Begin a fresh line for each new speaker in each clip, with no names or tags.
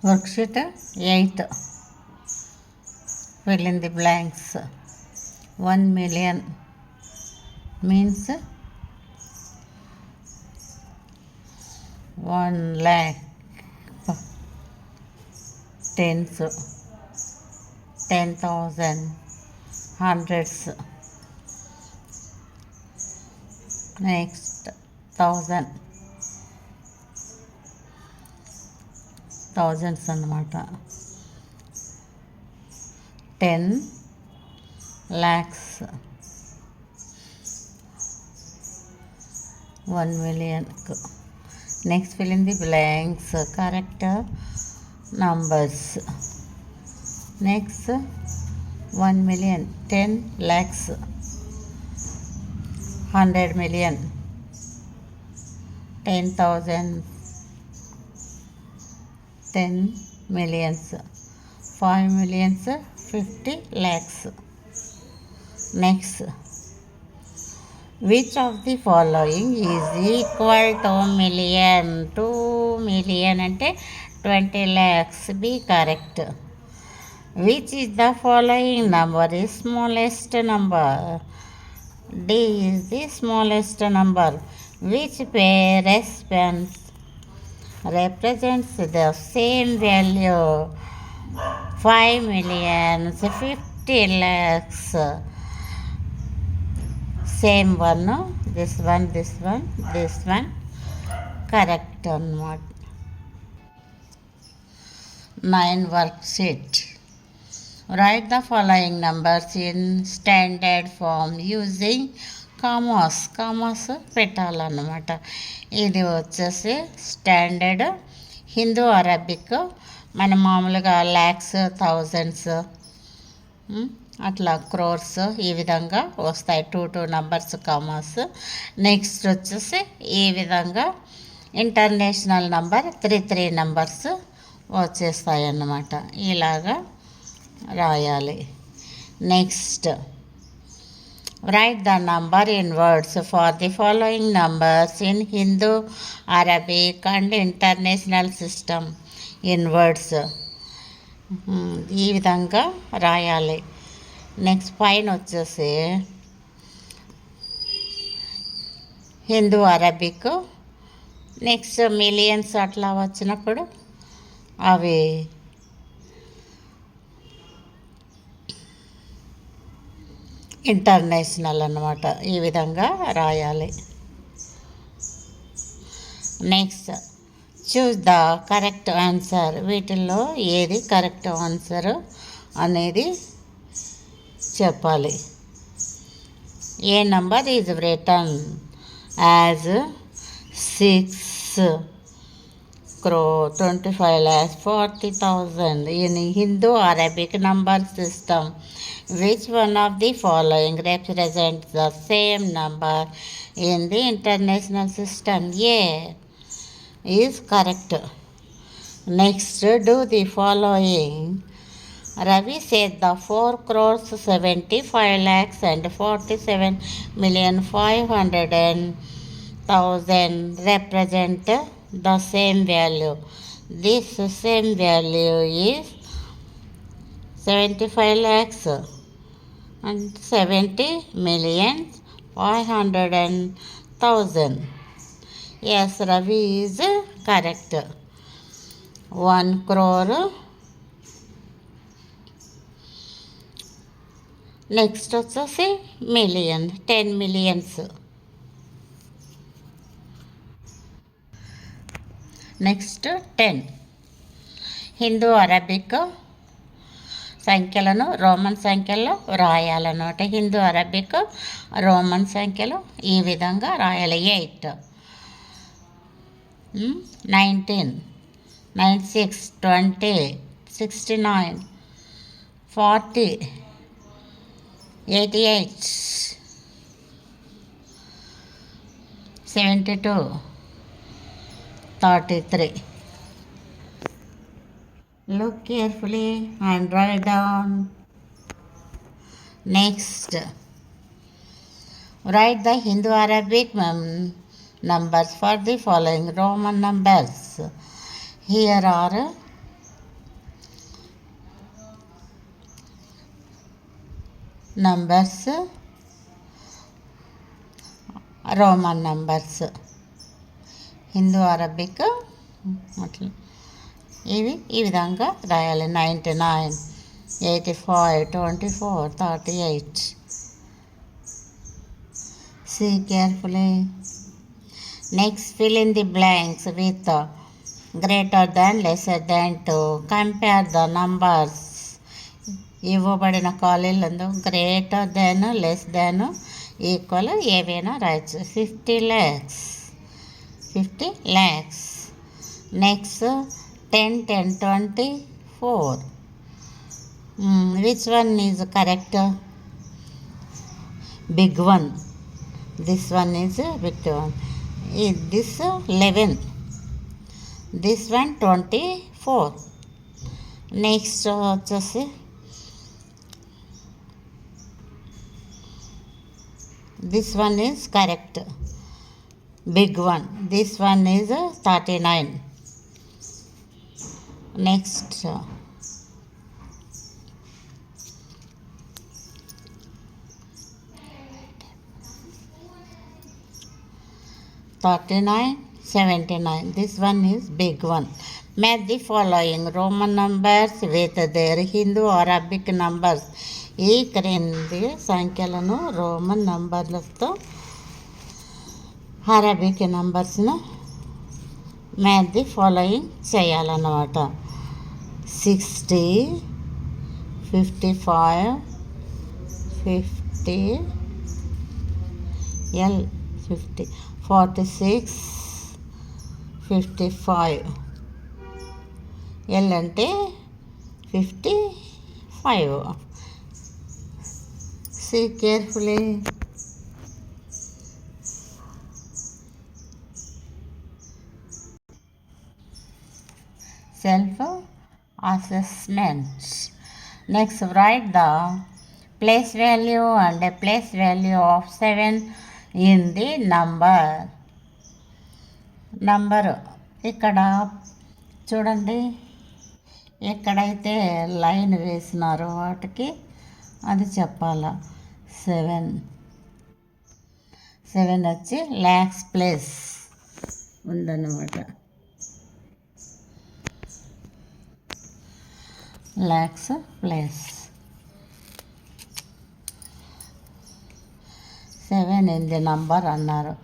Worksheet 8. Fill in the blanks. 1 million means 1 lakh. Tens, 10,000, hundreds. Next, thousand. Thousands అన్నమాట. 10 lakhs, 1 million. Next, fill in the blanks. Correct numbers. Next, 1 million, 10 lakhs, 100 million, 10,000, 10 millions, 5 millions, 50 lakhs. Next, which of the following is equal to million? 2 million అంటే 20 lakhs. Be correct. Which is the following number is smallest number? D is the smallest number. Which pair represents the same value? 5 million, 50 lakhs. Same one, this one, this one, this one. Correct or not? 9 worksheet. Write the following numbers in standard form using commas. Commas పెట్టాలన్నమాట. ఇది వచ్చేసి standard Hindu Arabic. మన మామూలుగా lakhs, thousands, అట్లా క్రోర్స్ ఈ విధంగా వస్తాయి. 2 numbers commerce. Next వచ్చేసి ఈ విధంగా ఇంటర్నేషనల్ నంబర్ 3 నంబర్స్ వచ్చేస్తాయి అన్నమాట. ఇలాగా రాయాలి. Next, write the number in words for the following numbers in Hindu, Arabic and international system in words. ఈ విధంగా రాయాలి. నెక్స్ట్ పైన వచ్చేసి హిందూ, అరబిక్. నెక్స్ట్ మిలియన్స్ అట్లా వచ్చినప్పుడు అవి ఇంటర్నేషనల్ అన్నమాట. ఈ విధంగా రాయాలి. Next, choose the correct answer. వీటిల్లో ఏది కరెక్ట్ ఆన్సర్ అనేది చెప్పాలి. A number is written as 6 crore 25 lakhs 40,000 in Hindu Arabic number system? Which one of the following represents the same number in the international system? A is correct. Next, do the following. Ravi said the 4 crores 75 lakhs and 47,500,000 represent the same value. This same value is 75 lakhs and 70,500,000. Yes, Ravi is correct. 1 crore. Next వచ్చేసి million, 10 millions. Next 10. Hindu Arabic సంఖ్యలను Roman సంఖ్యల్లో రాయాలన్నమాట. Hindu Arabic Roman సంఖ్యలు ఈ విధంగా రాయాలి. 8, 19, 96, 20, 69, 40, 88, 72, 33. Look carefully and write down. Next, write the Hindu Arabic numbers for the following Roman numbers. Here are numbers, Roman numbers, Hindu Arabic అట్లా ఇవి ఈ విధంగా రాయాలి. 99, 85, 24, 38. See carefully. Next, fill in the blanks with greater than, lesser than to. Compare the numbers. ఇవ్వబడిన ఖాళీలందు greater than, less than, equal ఏవైనా రాయొచ్చు. 50 lakhs, 50 lakhs. Next 10, 10, 24. Which one is correct? Big one. This one is big one. This 11. This one 24. Next వచ్చేసి this one is correct, big one. This one is 39. Next 39, 79. This one is big one. Match the following Roman numbers with their Hindu Arabic numbers. ఈ క్రింది సంఖ్యలను Roman నంబర్లతో Arabic నంబర్స్ను match the following చేయాలన్నమాట. 60, 55, 50, 50, 46, 55. L అంటే 55. See carefully. Self-assessment. Next, write the place value and a place value of 7 in the number. ఇక్కడ చూడండి, ఎక్కడైతే లైన్ వేసినారో వాటికి అది చెప్పాలా. 7 వచ్చి ల్యాక్స్ ప్లేస్ ఉందన్నమాట. Lakhs place 7 in the number అన్నారు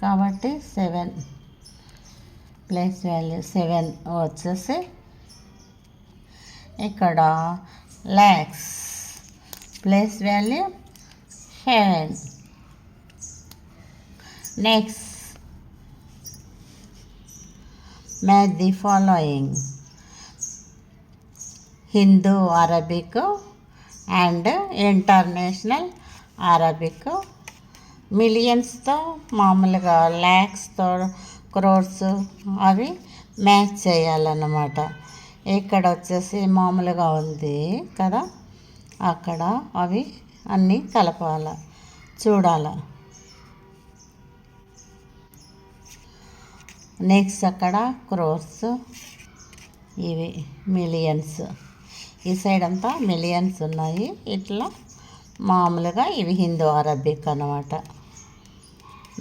కాబట్టి 7 ప్లేస్ వాల్యూ 7 వచ్చేసి ఇక్కడ lakhs place value 7. Next, match the following Hindu Arabic and international Arabic. మిలియన్స్తో మామూలుగా ల్యాక్స్తో క్రోర్స్ అవి మ్యాచ్ చేయాలన్నమాట. ఇక్కడ వచ్చేసి మామూలుగా ఉంది కదా, అక్కడ అవి అన్నీ కలపాల, చూడాల. నెక్స్ట్ అక్కడ క్రోర్స్, ఇవి మిలియన్స్. ఈ సైడ్ అంతా మిలియన్స్ ఉన్నాయి. ఇట్లా మామూలుగా ఇవి హిందూ అరబిక్ అన్నమాట.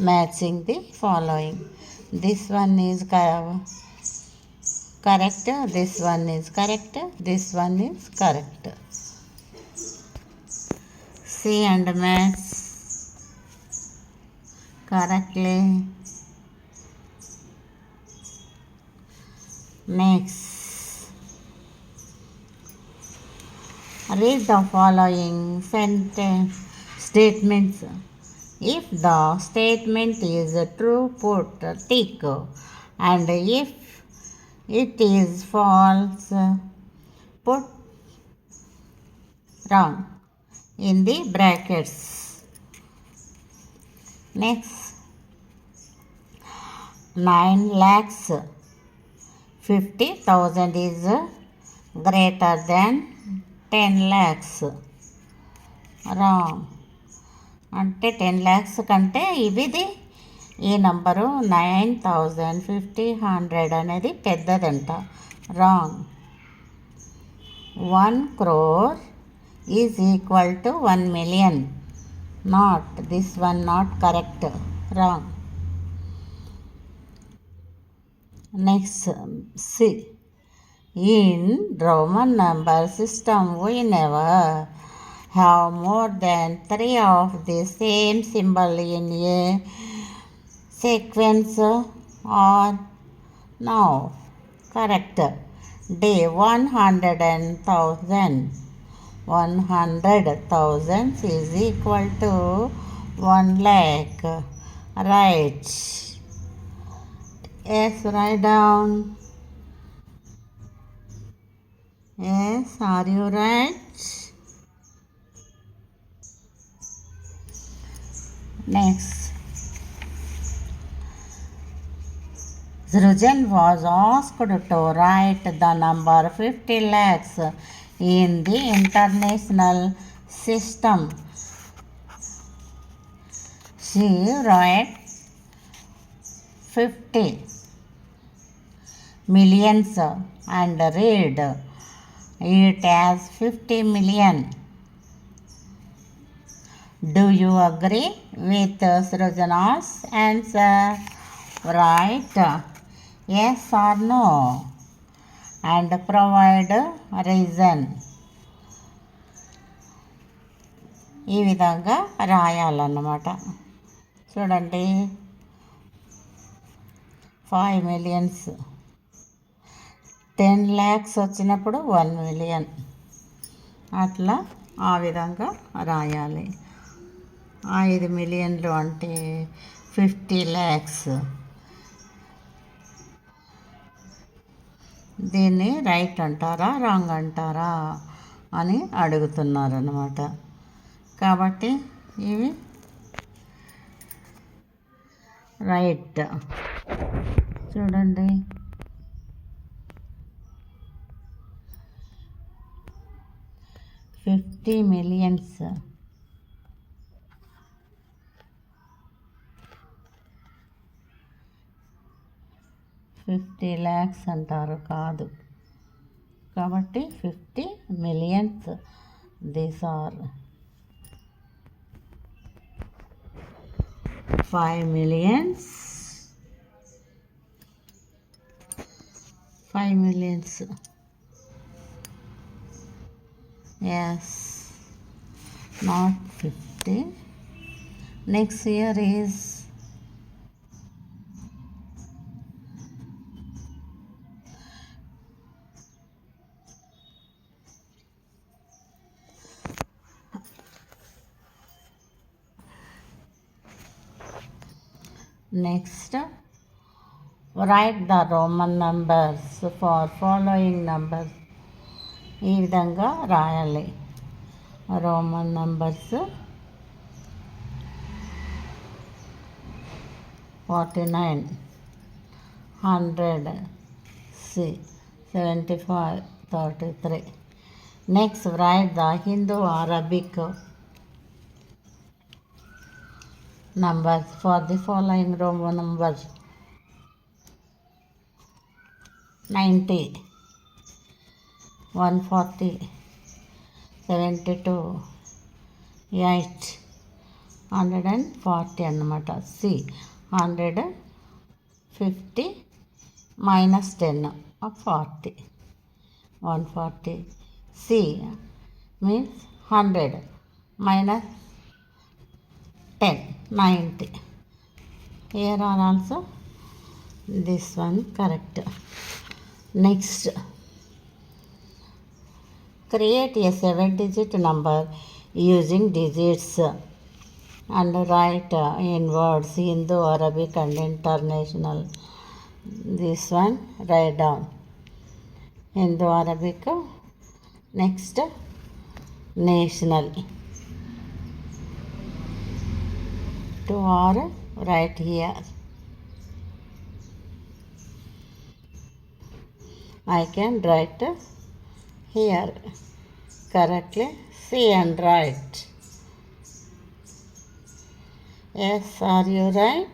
Matching the following. This one is correct, this one is correct, this one is correct. See and match correctly. Next, read the following statements. If the statement is true, put tick, and if it is false, put wrong in the brackets. Next, 9,50,000 is greater than 10 lakhs. Wrong. అంటే 10 lakhs కంటే ఇవిది ఈ number 9,000, 50, 100 అనేది పెద్దదంట. Wrong. 1 crore is equal to 1 million. Not this one, not correct. Wrong. Next, C. In Roman number system, we never have more than 3 of the same symbol in a sequence or now. Correct. D. 100,000. 100,000 is equal to 1 lakh. Right. Yes, write down. Yes, are you right? Next. Srujan was asked to write the number 50 lakhs in the international system. She wrote 50 millions and read it as 50 million. Do you agree with Srujana's answer? Write yes or no and provide reason. ఈ విధంగా రాయాలన్నమాట. చూడండి, 5 millions, 10 lakhs వచ్చినప్పుడు 1 million, అట్లా ఆ విధంగా రాయాలి. 5 మిలియన్లు అంటే 50 lakhs. దీన్ని రైట్ అంటారా రాంగ్ అంటారా అని అడుగుతున్నారన్నమాట. కాబట్టి ఇవి రైట్. చూడండి, $50 million, 50 lakhs అంటారు, కాదు. కాబట్టి 50 millions. These are 5 millions. 5 millions. Yes, not 50. Next here is next. Write the Roman numbers for following numbers. ఈ విధంగా రాయాలి. Roman numbers 49, 100, C, 75, 33. Next, write the Hindu Arabic numbers for the following Roman numbers. 90, 140, 72, 8, 140 అన్నమాట. C, 150 minus 10 of 40, 140. C means 100 minus 10, 90. Here are also this one correct. Next, create a 7-digit number using digits and write in words Hindu, Arabic and international. This one write down Hindu, Arabic. Next, national. 2 are right here. I can write here correctly. See and write. Yes, are you right?